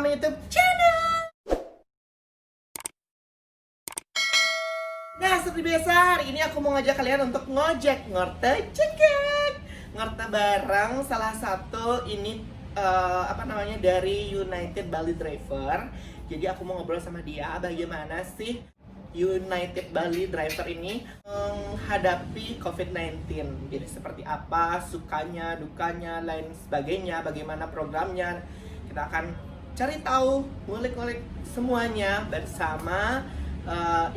Mama YouTube channel. Nah, seperti biasa, hari ini aku mau ngajak kalian untuk ngojek ngorte cekek. Ngorte bareng salah satu ini dari United Bali Driver. Jadi aku mau ngobrol sama dia bagaimana sih United Bali Driver ini menghadapi COVID-19. Jadi seperti apa sukanya, dukanya, lain sebagainya, bagaimana programnya. Kita akan cari tahu, ngulik-ngulik semuanya bersama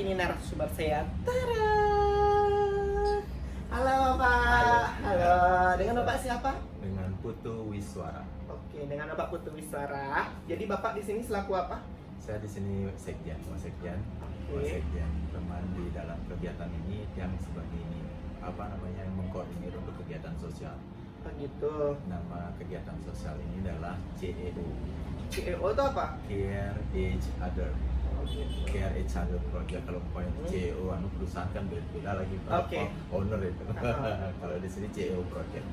ini narasumber saya. Tada! Halo Bapak. Halo. Dengan Bapak siapa? Dengan Putu Wiswara. Oke, dengan Bapak Putu Wiswara. Jadi Bapak di sini selaku apa? Saya di sini sekjen, wasekjen, Oke. teman di dalam kegiatan ini yang sebagai ini yang mengkoordinir untuk kegiatan sosial. Oh gitu. Nama kegiatan sosial ini adalah CEO, CEO itu apa? Care Each Other. Oh gitu. Care Each Other Project. Kalau poin CEO perusahaan kan beda lagi Oke. owner itu. Kalau di sini CEO Project.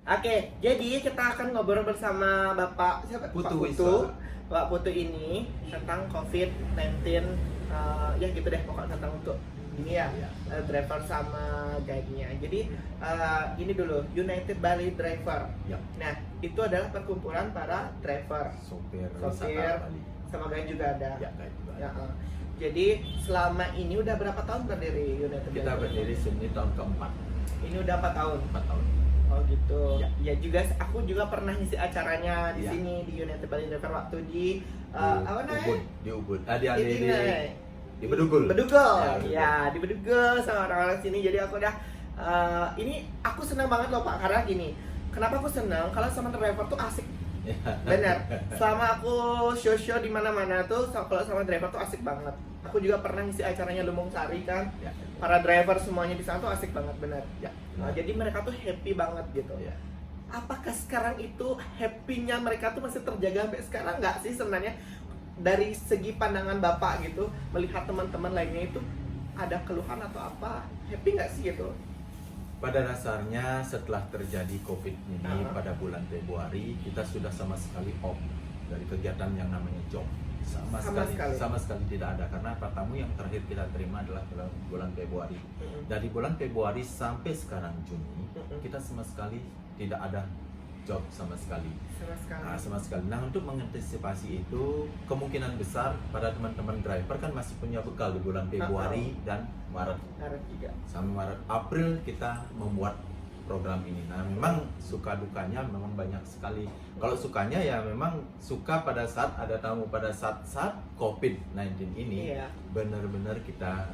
Oke, jadi kita akan ngobrol bersama Bapak siapa? Putu Pak Putu. Wiswara. Pak Putu ini tentang COVID-19, ya gitu deh pokoknya tentang untuk ini ya, Ya. driver sama guide-nya. Jadi ini dulu United Bali Driver. Ya. Nah, itu adalah perkumpulan para driver, Sopir Sopir. wisata Bali. sama guide juga ada. Ya, kayak juga. Ya, jadi selama ini udah berapa tahun berdiri United Kita Bali? berdiri sini tahun keempat, Ini udah 4 tahun. 4 tahun. Oh gitu. Ya. Ya juga aku juga pernah ngisi acaranya di Ya. sini di United Bali Driver waktu di Di apa namanya? Ubud, di Ubud. Di Di Bedugul. Bedugul. Ya, Ya, di Bedugul sama orang-orang sini. Jadi aku udah ini aku senang banget loh Pak karena gini. Kenapa aku senang? Kalau sama driver tuh asik. Ya. Benar. Selama aku show-show di mana-mana tuh kalau sama driver tuh asik banget. Aku juga pernah ngisi acaranya Lumbung Sari kan. Ya. Para driver semuanya di sana tuh asik banget benar. Ya. Nah, jadi mereka tuh happy banget gitu. Ya. Apakah sekarang itu happy-nya mereka tuh masih terjaga sampai sekarang nggak sih sebenarnya? Dari segi pandangan Bapak gitu, melihat teman-teman lainnya itu ada keluhan atau apa? Happy nggak sih gitu? Pada dasarnya setelah terjadi COVID ini Ah. pada bulan Februari, kita sudah sama sekali off dari kegiatan yang namanya job. Sama Sama sekali tidak ada karena tamu yang terakhir kita terima adalah bulan Februari. Dari bulan Februari sampai sekarang Juni, kita sama sekali tidak ada job sama sekali. Sama sekali. Sama sekali. Nah, untuk mengantisipasi itu, kemungkinan besar pada teman-teman driver kan masih punya bekal di bulan Februari dan Maret. Harap juga. Sampai Maret, April kita membuat program ini. Nah, memang suka dukanya memang banyak sekali. Kalau sukanya ya memang suka pada saat ada tamu, pada saat COVID-19 ini. Iya. Benar-benar kita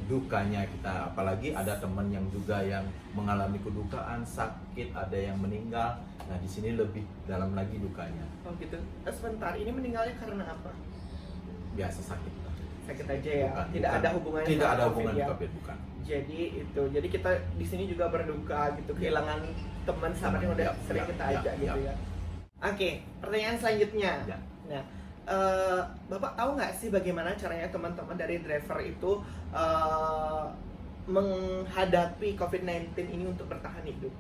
dukanya kita, apalagi ada teman yang juga yang mengalami kedukaan, sakit, ada yang meninggal. Nah, di sini lebih dalam lagi dukanya. Oh gitu. Sebentar, ini meninggalnya karena apa? Biasa sakit. Sakit aja ya. Bukan, Tidak bukan. ada hubungannya Tidak sama ada COVID hubungan ya. COVID, bukan. Jadi itu. Jadi kita di sini juga berduka gitu kehilangan teman sahabat yang udah Ya, sering ya, kita ya, ajak gitu ya. ya. Oke, pertanyaan selanjutnya. Ya. Nah, Bapak tahu nggak sih bagaimana caranya teman-teman dari driver itu menghadapi COVID-19 ini untuk bertahan hidup?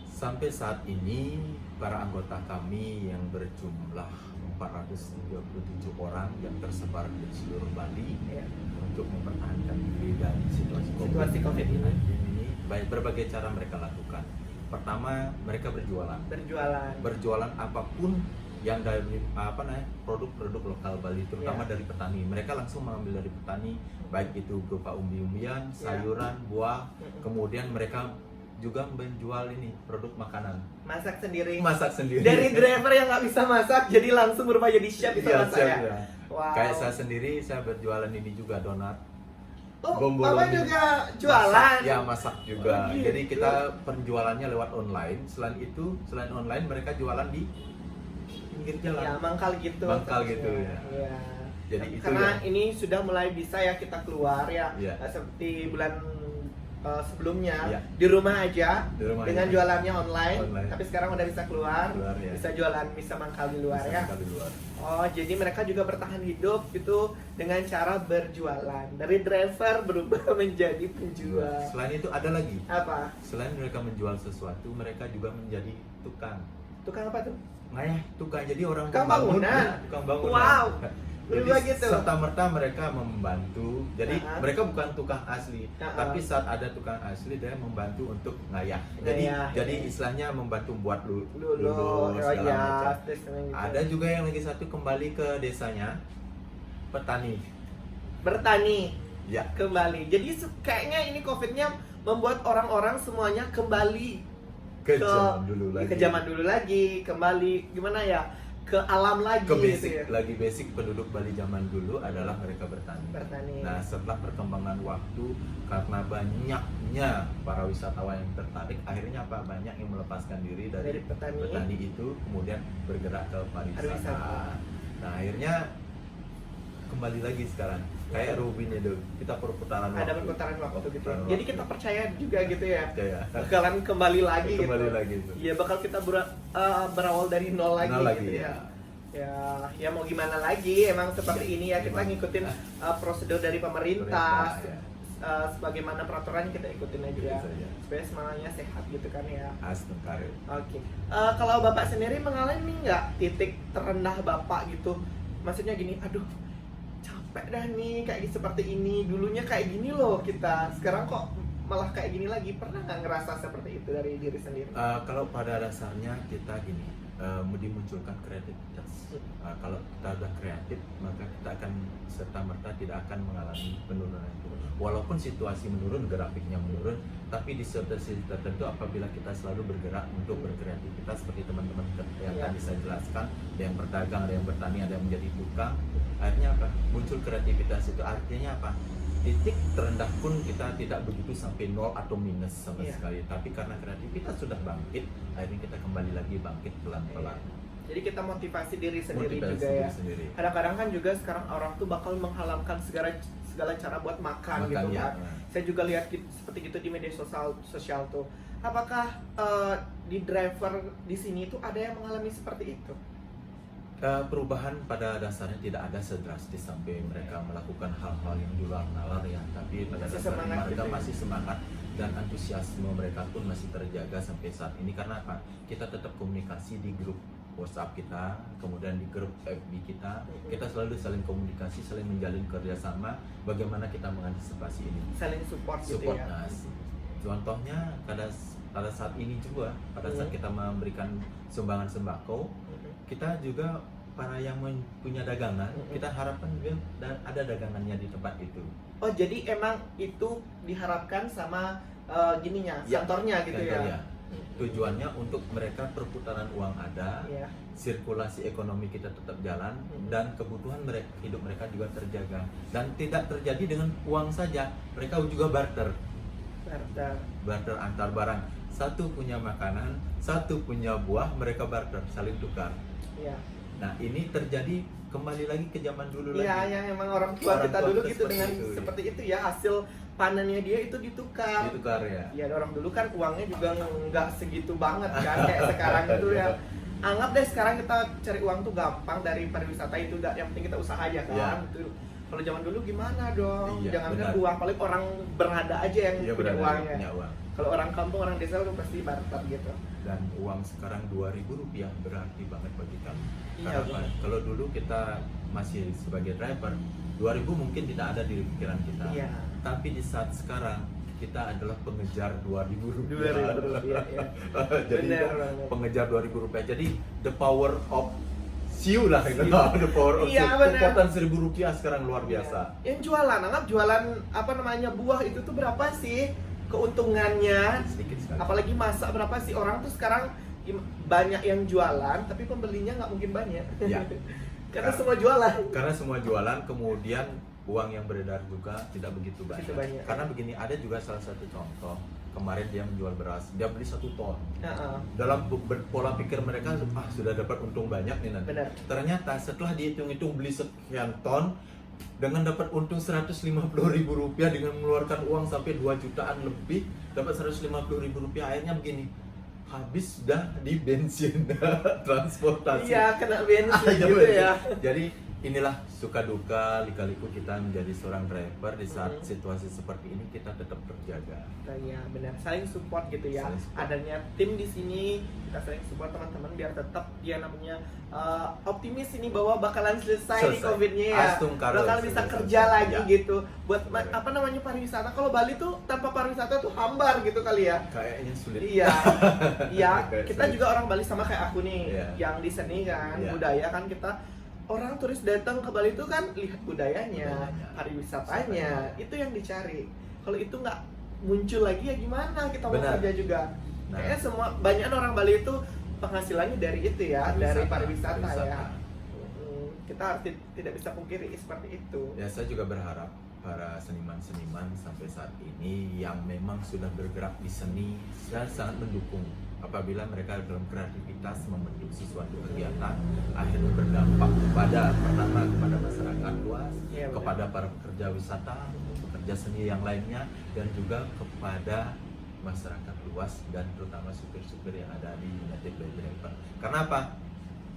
Sampai saat ini para anggota kami yang berjumlah 437 orang yang tersebar di seluruh Bali Ya. untuk mempertahankan diri dari situasi Situasi COVID ini. ini baik berbagai cara mereka lakukan. Pertama, mereka berjualan. Berjualan apapun yang dari produk-produk lokal Bali, terutama Ya. dari petani. Mereka langsung mengambil dari petani, baik itu berupa umbi-umbian, sayuran, buah. Kemudian mereka juga menjual ini produk makanan. Masak sendiri. Masak sendiri. Dari driver yang nggak bisa masak jadi langsung berubah jadi chef bisa Iya, masak chef, ya. ya. Wow. Kayak saya sendiri, saya berjualan ini juga donat. Oh, Bomboloni. Bapak juga jualan. Masak, ya masak juga. Oh, gitu. Jadi kita penjualannya lewat online. Selain itu, selain online mereka jualan di pinggir jalan. Ya, mangkal gitu. Mangkal gitu, ya. Iya. Jadi itu karena ya. ini sudah mulai bisa ya kita keluar ya. Iya. Nggak seperti bulan sebelumnya Iya. di rumah aja Di rumah dengan aja. jualannya online, Online. tapi sekarang udah bisa keluar, Keluar, ya. bisa jualan, bisa mangkal di luar Bisa ya. makan di luar. Oh, jadi mereka juga bertahan hidup gitu dengan cara berjualan. Dari driver berubah menjadi penjual. Selain itu ada lagi. Apa? Selain mereka menjual sesuatu, mereka juga menjadi tukang. Tukang apa tuh? ngayah tukang, jadi orang Tukang pembangun, bangunan? ya, tukang bangunan. Wow. Jadi Berubah gitu. serta-merta mereka membantu. Jadi Aha. mereka bukan tukang asli, Aha. tapi saat ada tukang asli dia membantu untuk ngayah. Jadi Ngayah, jadi ya. istilahnya membantu buat Lulu, segala macam. terus gitu. Ada juga yang lagi satu kembali ke desanya, petani. Bertani Ya, kembali. Jadi kayaknya ini COVID-nya membuat orang-orang semuanya kembali ke zaman dulu lagi. ke zaman dulu lagi, kembali gimana ya? Ke alam lagi Ke gitu basic, ya. lagi basic penduduk Bali zaman dulu adalah mereka bertani. Bertani. Nah, setelah perkembangan waktu, karena banyaknya para wisatawan yang tertarik, akhirnya apa? Banyak yang melepaskan diri dari Dari petani. itu, kemudian bergerak ke pariwisata. Pariwisata. Nah, akhirnya kembali lagi sekarang. Kayak Rubin itu, kita perputaran waktu. Ada perputaran waktu gitu. Perputaran Jadi waktu. kita percaya juga gitu ya. Percaya. Bakalan kembali lagi Kembali gitu. lagi itu. Iya, bakal kita berawal dari nol lagi, Nol lagi, gitu ya. Ya mau gimana lagi, emang seperti ini ya, kita Gimana? ngikutin prosedur dari pemerintah. Pemerintah, ya. Sebagaimana peraturan kita ikutin aja, Ikutin saja. supaya semuanya sehat gitu kan ya. Astagfirullah. Oke. Kalau Bapak sendiri mengalami nggak titik terendah Bapak gitu? Maksudnya gini, aduh capek dah nih kayak seperti ini. Dulunya kayak gini loh kita, sekarang kok malah kayak gini lagi. Pernah nggak ngerasa seperti itu dari diri sendiri? Kalau pada dasarnya kita gini, dimunculkan kreativitas. Kalau kita udah kreatif, maka kita akan serta-merta tidak akan mengalami penurunan itu. Walaupun situasi menurun, grafiknya menurun, tapi di suatu sisi tertentu apabila kita selalu bergerak untuk berkreativitas seperti teman-teman yang Ya. tadi saya jelaskan, ada yang berdagang, ada yang bertani, ada yang menjadi tukang, akhirnya apa? Muncul kreativitas itu artinya apa? Titik terendah pun kita tidak begitu sampai nol atau minus sama Iya. sekali, tapi karena kreativitas sudah bangkit, akhirnya kita kembali lagi bangkit pelan-pelan. Jadi kita motivasi diri sendiri Motivasi juga ya. sendiri. Kadang-kadang kan juga sekarang orang tuh bakal menghalalkan segala cara buat makan gitu ya. kan. Saya juga lihat seperti gitu di media sosial tuh. Apakah di driver di sini tuh ada yang mengalami seperti itu? Perubahan pada dasarnya tidak ada sedrastis sampai mereka melakukan hal-hal yang di luar nalar ya, tapi pada Masih dasarnya semangat mereka gitu ya? masih semangat dan antusiasme mereka pun masih terjaga sampai saat ini. Karena apa? Kita tetap komunikasi di grup WhatsApp kita, kemudian di grup FB kita selalu saling komunikasi, saling menjalin kerjasama bagaimana kita mengantisipasi ini. Saling support gitu Support. ya. Nah, contohnya pada saat ini juga, pada saat kita memberikan sumbangan sembako, kita juga para yang punya dagangan, kita harapkan juga ada dagangannya di tempat itu. Oh, jadi emang itu diharapkan sama gininya, Ya, kantornya gitu kantornya. ya. Tujuannya untuk mereka perputaran uang ada, Iya. sirkulasi ekonomi kita tetap jalan, dan kebutuhan hidup mereka juga terjaga. Dan tidak terjadi dengan uang saja, mereka juga barter antar barang. Satu punya makanan, satu punya buah, mereka barter, saling tukar. Iya. Nah, ini terjadi kembali lagi ke zaman dulu Iya, lagi. yang emang orang tua Orang kita tua dulu kita gitu seperti dengan itu, ya. seperti itu ya, hasil panennya dia itu ditukar. Ditukar ya. Ya orang dulu kan uangnya juga nggak segitu banget kan kayak sekarang itu ya. Anggap deh sekarang kita cari uang tuh gampang dari pariwisata itu, yang penting kita usaha aja kan. Iya. Gitu. Kalau zaman dulu gimana dong? Iya, Jangankan benar. uang, paling orang berada aja yang Iya, punya benar, uangnya. punya uang. Kalau orang kampung, orang desa udah pasti barter gitu. Dan uang sekarang Rp2.000 berarti banget bagi kami. Iya, Karena benar. kalau dulu kita masih sebagai driver, 2.000 mungkin tidak ada di pikiran kita. Iya. Tapi di saat sekarang kita adalah pengejar Rp2.000. Rp2.000 ya. Jadi Benar kita banget. pengejar Rp2.000. Jadi the power of siu lah itu. Siu. The power of Iya, siu. benar. Kekuatan Rp1.000 sekarang luar biasa. Yang jualan, anggap jualan apa namanya buah itu tuh berapa sih keuntungannya? Sedikit sekali. Apalagi masak berapa sih orang tuh sekarang banyak yang jualan tapi pembelinya nggak mungkin banyak. Ya. Karena semua jualan. Karena semua jualan, kemudian uang yang beredar juga tidak begitu banyak. Begitu banyak. Karena begini, ada juga salah satu contoh. Kemarin dia menjual beras, dia beli 1 ton. Heeh. Dalam pola pikir mereka, sudah dapat untung banyak nih nanti. Benar. Ternyata setelah dihitung-hitung beli sekian ton, dengan dapat untung Rp150.000 dengan mengeluarkan uang sampai 2 jutaan lebih, dapat Rp150.000. Akhirnya begini, habis dah di bensin transportasi. Iya, kena bensin Iya, gitu betul. ya. Jadi inilah suka duka lika-liku kita menjadi seorang driver di saat Mm-mm. situasi seperti ini kita tetap terjaga. Ya benar, saling support gitu ya. Saling support. Adanya tim di sini, kita saling support teman-teman biar tetap dia namanya optimis ini bahwa bakalan selesai nih Selesai. COVID-nya ya. Astung karo Bakal bisa selesai. kerja lagi Ya. gitu. Buat Benar. apa namanya pariwisata. Kalau Bali tuh tanpa pariwisata tuh hambar gitu kali ya. Kayaknya sulit. Iya, iya. Kayak Kita sulit. juga orang Bali sama kayak aku nih, Iya. yang di seni kan, Iya. budaya kan kita orang turis datang ke Bali itu kan lihat budayanya, Budayanya. pariwisatanya, itu yang dicari. Kalau itu nggak muncul lagi ya gimana kita mau Benar. kerja juga? Nah. Kayaknya semua banyak orang Bali itu penghasilannya dari itu ya, dari pariwisata ya. Kita harus tidak bisa pungkiri seperti itu. Ya, saya juga berharap para seniman-seniman sampai saat ini yang memang sudah bergerak di seni, saya sangat mendukung apabila mereka dalam kreativitas membentuk sesuatu kegiatan akhirnya berdampak pertama kepada masyarakat luas, Iya, benar. kepada para pekerja wisata, pekerja seni yang lainnya, dan juga kepada masyarakat luas dan terutama supir-supir yang ada di United by Driver. Karena apa?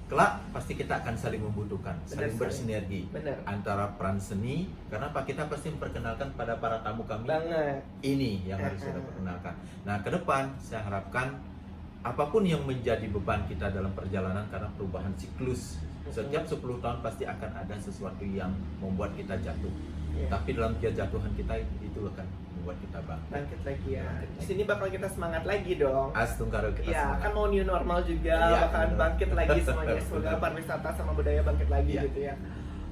Kelak pasti kita akan saling membutuhkan, saling sekali. bersinergi Benar. antara peran seni. Karena apa? Kita pasti memperkenalkan pada para tamu kami Banget. ini yang harus kita perkenalkan. Nah, ke depan saya harapkan apapun yang menjadi beban kita dalam perjalanan, karena perubahan siklus setiap 10 tahun pasti akan ada sesuatu yang membuat kita jatuh. Iya. Tapi dalam kejatuhan kita itu akan membuat kita bangkit. Bangkit lagi ya. Bangkit Di lagi. sini bakal kita semangat lagi dong. Astung karo kita Iya, semangat. kan mau new normal juga, Iya, bakalan benar. bangkit lagi semuanya. Semoga Benar. pariwisata sama budaya bangkit lagi Iya. gitu ya.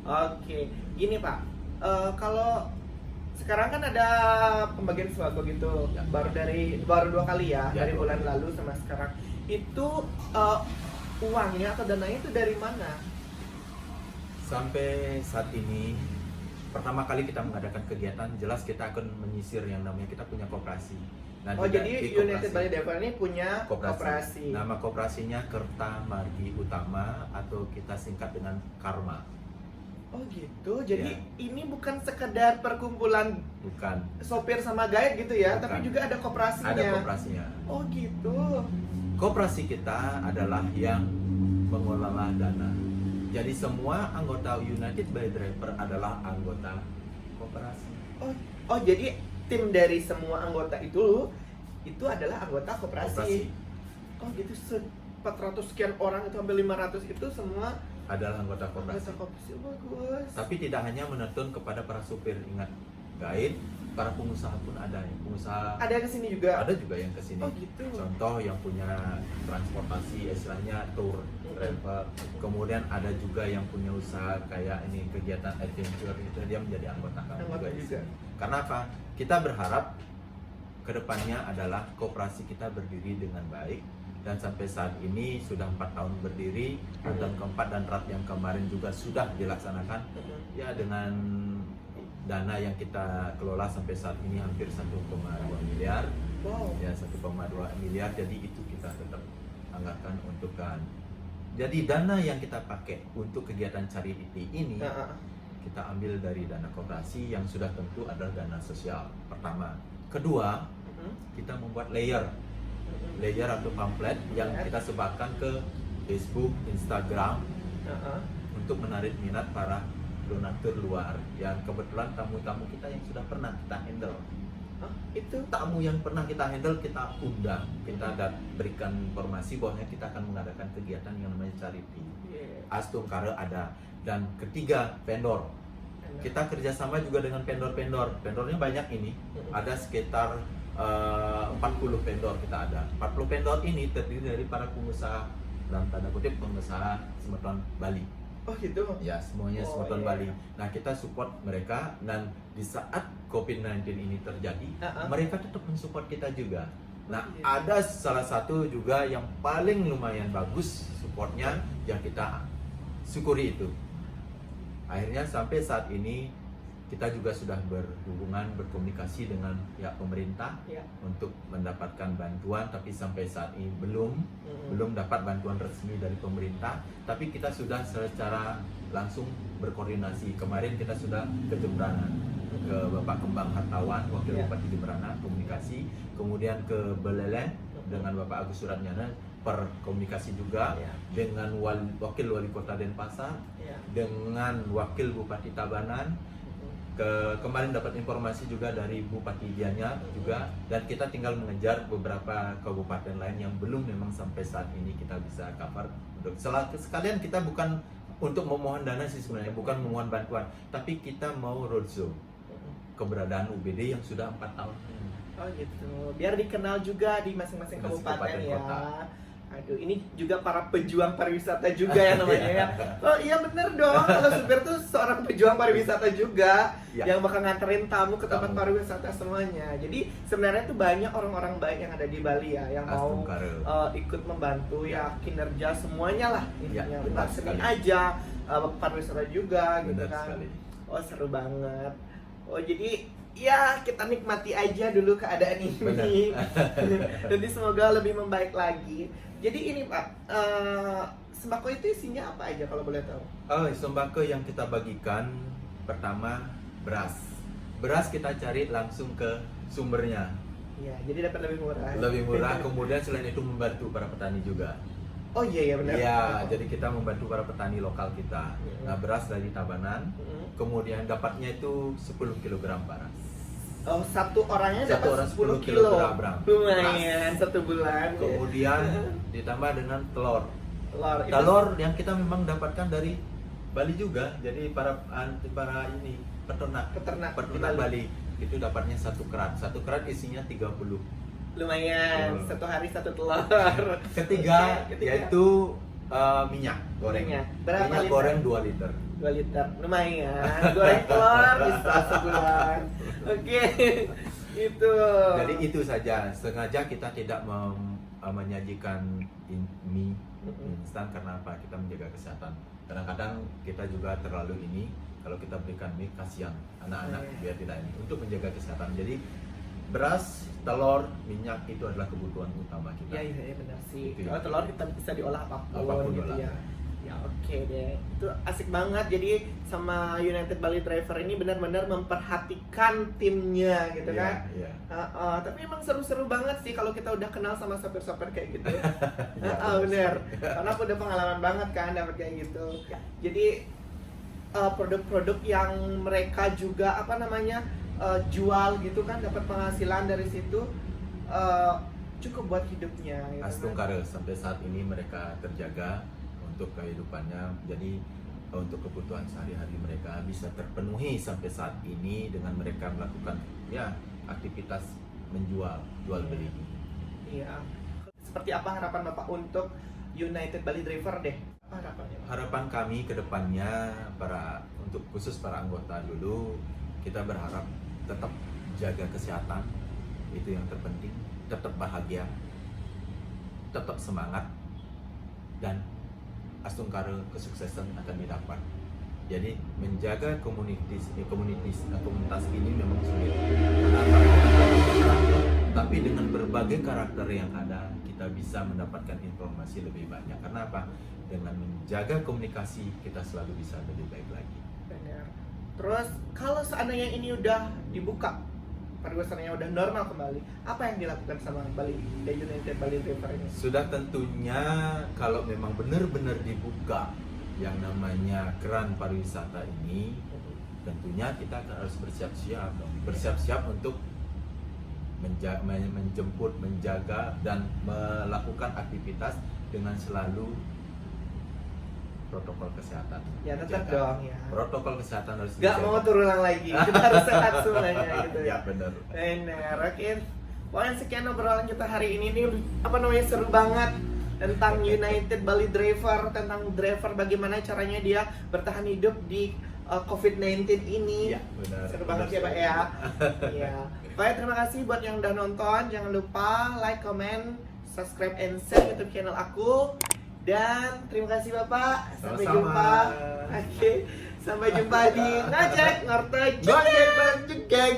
Oke, gini Pak, kalau sekarang kan ada pembagian sembako gitu, Ya. baru 2 kali ya, Ya, dari 2 bulan kali. lalu sama sekarang. Itu uangnya atau dananya itu dari mana? Sampai saat ini pertama kali kita mengadakan kegiatan, jelas kita akan menyisir yang namanya kita punya koperasi. Nah, Oh, juga jadi di United koperasi- Bali Driver ini punya koperasi. Nama koperasinya Kerta Margi Utama atau kita singkat dengan Karma. Oh gitu, jadi Ya. ini bukan sekedar perkumpulan Bukan, sopir sama guide gitu ya, Bukan. tapi juga ada koperasinya. ada koperasinya. Oh gitu. Koperasi kita adalah yang mengelola dana. Jadi semua anggota United by Driver adalah anggota koperasi. Oh jadi tim dari semua anggota itu adalah anggota koperasi. Oh gitu, 400 sekian orang itu hampir 500 itu semua Adalah anggota koperasi. anggota koperasi. Oh, bagus. Tapi tidak hanya menonton kepada para supir, ingat, guide, para pengusaha pun ada. Pengusaha Ada yang kesini juga. ada juga yang kesini. Oh gitu. Contoh yang punya transportasi, istilahnya tour travel. Kemudian ada juga yang punya usaha kayak ini kegiatan adventure, itu dia menjadi anggota kami Anggota di juga. sini. Karena apa? Kita berharap kedepannya adalah koperasi kita berdiri dengan baik, dan sampai saat ini sudah 4 tahun berdiri. Tahun keempat dan RAT yang kemarin juga sudah dilaksanakan ya dengan dana yang kita kelola sampai saat ini hampir 1,2 miliar. Wow. Ya, 1,2 miliar. Jadi itu kita tetap anggarkan untuk kan. Jadi dana yang kita pakai untuk kegiatan charity ini Nah, kita ambil dari dana koperasi yang sudah tentu adalah dana sosial pertama. Kedua, kita membuat layer atau pamflet yang kita sebarkan ke Facebook, Instagram untuk menarik minat para donatur luar yang kebetulan tamu-tamu kita yang sudah pernah kita handle. itu Tamu yang pernah kita handle kita undang, kita berikan informasi bahwa kita akan mengadakan kegiatan yang namanya charity. Astung Kare ada. Dan ketiga, vendor. Kita kerjasama juga dengan vendor-vendor. Vendornya banyak ini. Ada sekitar 40 vendor kita ada. 40 vendor ini terdiri dari para pengusaha, dalam tanda kutip pengusaha Semeton Bali. Oh gitu. Ya, semuanya Oh, Semeton iya. Bali. Nah, kita support mereka, dan di saat COVID-19 ini terjadi, Uh-uh. mereka tetap mensupport kita juga. Nah, Iya. ada salah satu juga yang paling lumayan bagus supportnya yang kita syukuri itu. Akhirnya sampai saat ini kita juga sudah berhubungan, berkomunikasi dengan pihak pemerintah Ya. untuk mendapatkan bantuan, tapi sampai saat ini belum dapat bantuan resmi dari pemerintah. Tapi kita sudah secara langsung berkoordinasi. Kemarin kita sudah ke Jembrana, ke Bapak Kembang Hartawan, Wakil Ya. Bupati Jembrana, komunikasi. Kemudian ke Belelen dengan Bapak Agus Suratnyana, berkomunikasi juga Ya. dengan wakil wali kota Denpasar, Ya. dengan wakil Bupati Tabanan. Kemarin dapat informasi juga dari Bupati Gianyar juga, dan kita tinggal mengejar beberapa kabupaten lain yang belum memang sampai saat ini kita bisa cover. Sekalian kita bukan untuk memohon dana sih sebenarnya, bukan memohon bantuan, tapi kita mau roadshow keberadaan UBD yang sudah 4 tahun. Oh gitu, biar dikenal juga di masing-masing kabupaten ya. kota. Aduh, ini juga para pejuang pariwisata juga ya namanya ya. Oh iya bener dong, kalau supir tuh seorang pejuang pariwisata juga Ya. yang bakal nganterin tamu ke tempat Tamu. pariwisata semuanya. Jadi sebenarnya tuh banyak orang-orang baik yang ada di Bali ya, yang mau Astungkare. ikut membantu ya kinerja semuanya lah Ya, intinya. benar Bukan seni sekali. aja, pariwisata juga gitu Benar kan. sekali. Oh seru banget. Oh jadi ya kita nikmati aja dulu keadaan ini. Benar. Nanti semoga lebih membaik lagi. Jadi ini Pak, sembako itu isinya apa aja kalau boleh tahu? Oh, sembako yang kita bagikan pertama beras. Beras kita cari langsung ke sumbernya. Iya, jadi dapat lebih murah. Lebih murah, kemudian selain itu membantu para petani juga. Oh iya benar. Iya, jadi kita membantu para petani lokal kita. Iya. Nah, beras dari Tabanan, Mm-mm. kemudian dapatnya itu 10 kg beras. Oh, satu orangnya Satu dapat orang 10 10 kilo. kilogram. Lumayan, satu bulan. Kemudian ditambah dengan telur. Telur. Itu- Telur yang kita memang dapatkan dari Bali juga. Jadi para ini peternak Peternak di Bali itu dapatnya 1 kerat. 1 kerat isinya 30. Lumayan, Hmm. satu hari satu telur. Ketiga, Oke, yaitu minyak goreng. Minyak. Berapa Minyak liter? goreng 2 liter. 2 liter, lumayan. Goreng telur bisa sebulan. Oke, itu. Jadi itu saja. Sengaja kita tidak menyajikan mie instan karena apa? Kita menjaga kesehatan. Kadang-kadang kita juga terlalu ini kalau kita berikan mie kasihan anak-anak biar tidak ini untuk menjaga kesehatan. Jadi beras, telur, minyak itu adalah kebutuhan utama kita. Ya benar sih. Gitu ya. Kalau telur kita bisa diolah apapun, Apapun gitu diolah. ya. Ya oke deh. Itu asik banget. Jadi sama United Bali Driver ini benar-benar memperhatikan timnya gitu Iya, kan. iya. Tapi emang seru-seru banget sih kalau kita udah kenal sama sopir-sopir kayak gitu. Iya, Bener. Karena aku udah pengalaman banget kan dapat kayak gitu. Jadi produk-produk yang mereka juga apa namanya jual gitu kan, dapat penghasilan dari situ, cukup buat hidupnya. Gitu kan. Astungkare sampai saat ini mereka terjaga untuk kehidupannya. Jadi untuk kebutuhan sehari-hari mereka bisa terpenuhi sampai saat ini dengan mereka melakukan ya aktivitas jual beli. Iya. Seperti apa harapan Bapak untuk United Bali Driver deh? Apa harapannya, Pak? Harapan kami ke depannya untuk khusus para anggota dulu, kita berharap tetap jaga kesehatan, itu yang terpenting, tetap bahagia, tetap semangat, dan Astungkare kesuksesan akan didapat. Jadi menjaga komunitas ini memang sulit. Tapi dengan berbagai karakter yang ada, kita bisa mendapatkan informasi lebih banyak. Karena apa? Dengan menjaga komunikasi, kita selalu bisa lebih baik lagi. Benar. Terus kalau seandainya ini udah dibuka, pariwisatannya udah normal kembali, apa yang dilakukan sama United Bali Driver ini? Sudah tentunya kalau memang benar-benar dibuka yang namanya keran pariwisata ini, tentunya kita harus bersiap-siap untuk menjemput, menjaga, dan melakukan aktivitas dengan selalu protokol kesehatan. Ya tetap Jaga. dong ya. Protokol kesehatan harus Gak mau terulang lagi, kita harus sehat semuanya gitu Ya ya. benar. Benar, oke. Pokoknya sekian obrolan kita hari ini nih, apa namanya, seru banget tentang United Bali Driver, tentang driver bagaimana caranya dia bertahan hidup di COVID-19 ini. Iya, benar. Seru banget ya Pak ya. Iya. Baik, terima kasih buat yang udah nonton. Jangan lupa like, comment, subscribe, and share YouTube channel aku. Dan terima kasih Bapak. Sampai Sama-sama. jumpa. Oke. Sampai jumpa di Ngajak Ngorte Jegek.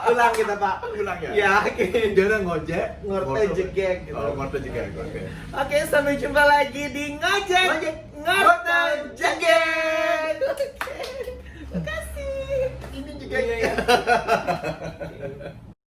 Ulang kita Pak. Ulang ya? Ya, oke. Dia udah ngojek. Ngorte jegek gitu. Oh, ngorte jegek. Oke. Oke, sampai jumpa lagi di Ngajak Ngorte Jegek. Oke. Makasih. Ini juga Iya, iya.